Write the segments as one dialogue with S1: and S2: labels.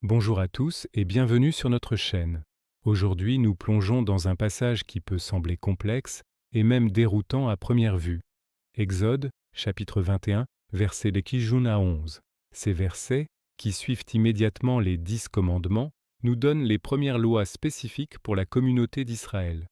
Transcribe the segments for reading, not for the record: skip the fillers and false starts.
S1: Bonjour à tous et bienvenue sur notre chaîne. Aujourd'hui, nous plongeons dans un passage qui peut sembler complexe et même déroutant à première vue. Exode, chapitre 21, versets de 1 à 11. Ces versets, qui suivent immédiatement les 10 commandements, nous donnent les premières lois spécifiques pour la communauté d'Israël.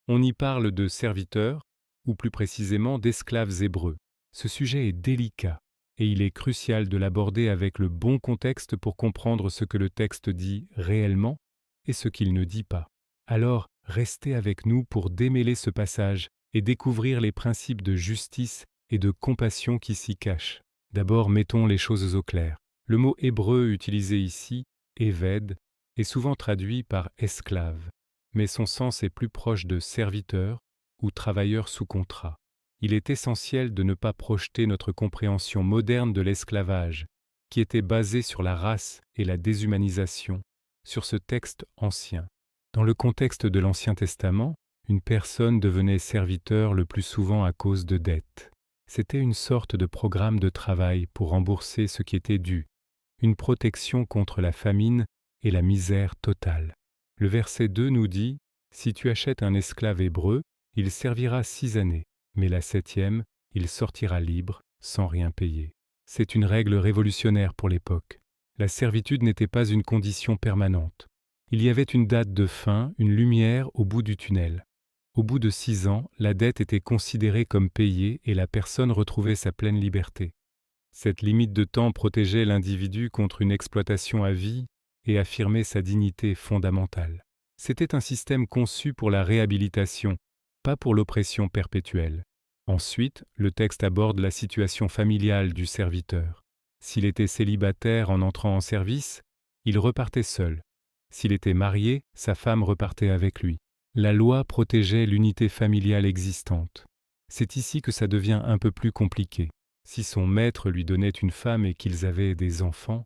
S1: On y parle de serviteurs, ou plus précisément d'esclaves hébreux. Ce sujet est délicat et il est crucial de l'aborder avec le bon contexte pour comprendre ce que le texte dit réellement et ce qu'il ne dit pas. Alors, restez avec nous pour démêler ce passage et découvrir les principes de justice et de compassion qui s'y cachent. D'abord, mettons les choses au clair. Le mot hébreu utilisé ici, éved, est souvent traduit par esclave, mais son sens est plus proche de serviteur ou travailleur sous contrat. Il est essentiel de ne pas projeter notre compréhension moderne de l'esclavage, qui était basée sur la race et la déshumanisation, sur ce texte ancien. Dans le contexte de l'Ancien Testament, une personne devenait serviteur le plus souvent à cause de dettes. C'était une sorte de programme de travail pour rembourser ce qui était dû, une protection contre la famine et la misère totale. Le verset 2 nous dit « Si tu achètes un esclave hébreu, il servira 6 années. Mais la 7e, il sortira libre, sans rien payer. » C'est une règle révolutionnaire pour l'époque. La servitude n'était pas une condition permanente. Il y avait une date de fin, une lumière au bout du tunnel. Au bout de 6 ans, la dette était considérée comme payée et la personne retrouvait sa pleine liberté. Cette limite de temps protégeait l'individu contre une exploitation à vie et affirmait sa dignité fondamentale. C'était un système conçu pour la réhabilitation, pas pour l'oppression perpétuelle. Ensuite, le texte aborde la situation familiale du serviteur. S'il était célibataire en entrant en service, il repartait seul. S'il était marié, sa femme repartait avec lui. La loi protégeait l'unité familiale existante. C'est ici que ça devient un peu plus compliqué. Si son maître lui donnait une femme et qu'ils avaient des enfants,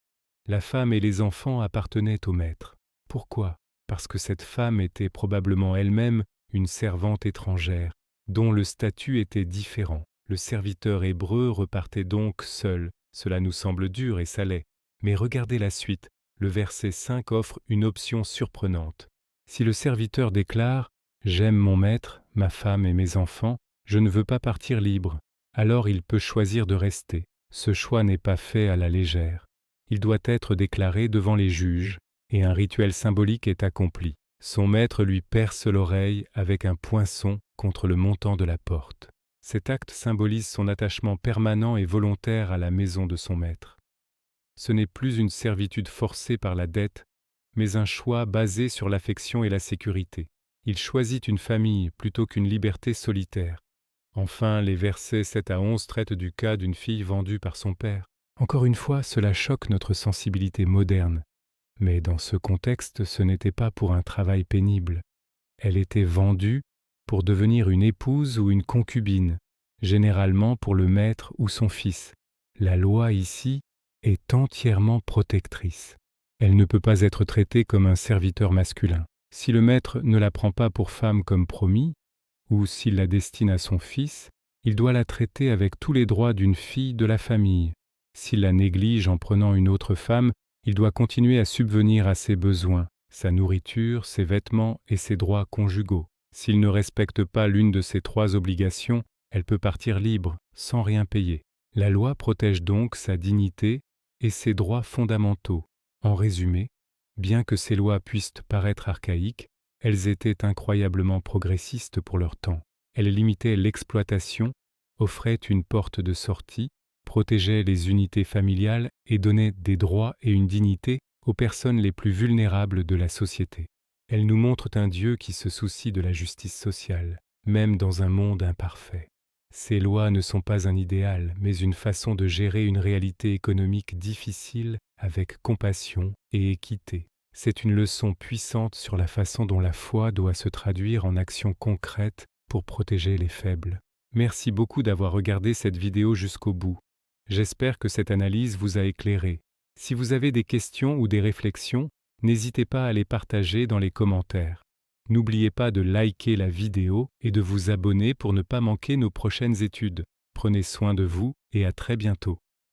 S1: la femme et les enfants appartenaient au maître. Pourquoi ? Parce que cette femme était probablement elle-même une servante étrangère, dont le statut était différent. Le serviteur hébreu repartait donc seul. Cela nous semble dur et ça l'est. Mais regardez la suite. Le verset 5 offre une option surprenante. Si le serviteur déclare « J'aime mon maître, ma femme et mes enfants, je ne veux pas partir libre », alors il peut choisir de rester. Ce choix n'est pas fait à la légère. Il doit être déclaré devant les juges et un rituel symbolique est accompli. Son maître lui perce l'oreille avec un poinçon contre le montant de la porte. Cet acte symbolise son attachement permanent et volontaire à la maison de son maître. Ce n'est plus une servitude forcée par la dette, mais un choix basé sur l'affection et la sécurité. Il choisit une famille plutôt qu'une liberté solitaire. Enfin, les versets 7 à 11 traitent du cas d'une fille vendue par son père. Encore une fois, cela choque notre sensibilité moderne. Mais dans ce contexte, ce n'était pas pour un travail pénible. Elle était vendue pour devenir une épouse ou une concubine, généralement pour le maître ou son fils. La loi ici est entièrement protectrice. Elle ne peut pas être traitée comme un serviteur masculin. Si le maître ne la prend pas pour femme comme promis, ou s'il la destine à son fils, il doit la traiter avec tous les droits d'une fille de la famille. S'il la néglige en prenant une autre femme, il doit continuer à subvenir à ses besoins, sa nourriture, ses vêtements et ses droits conjugaux. S'il ne respecte pas l'une de ces 3 obligations, elle peut partir libre, sans rien payer. La loi protège donc sa dignité et ses droits fondamentaux. En résumé, bien que ces lois puissent paraître archaïques, elles étaient incroyablement progressistes pour leur temps. Elles limitaient l'exploitation, offraient une porte de sortie, protégeaient les unités familiales et donnaient des droits et une dignité aux personnes les plus vulnérables de la société. Elles nous montrent un Dieu qui se soucie de la justice sociale, même dans un monde imparfait. Ces lois ne sont pas un idéal, mais une façon de gérer une réalité économique difficile avec compassion et équité. C'est une leçon puissante sur la façon dont la foi doit se traduire en actions concrètes pour protéger les faibles. Merci beaucoup d'avoir regardé cette vidéo jusqu'au bout. J'espère que cette analyse vous a éclairé. Si vous avez des questions ou des réflexions, n'hésitez pas à les partager dans les commentaires. N'oubliez pas de liker la vidéo et de vous abonner pour ne pas manquer nos prochaines études. Prenez soin de vous et à très bientôt.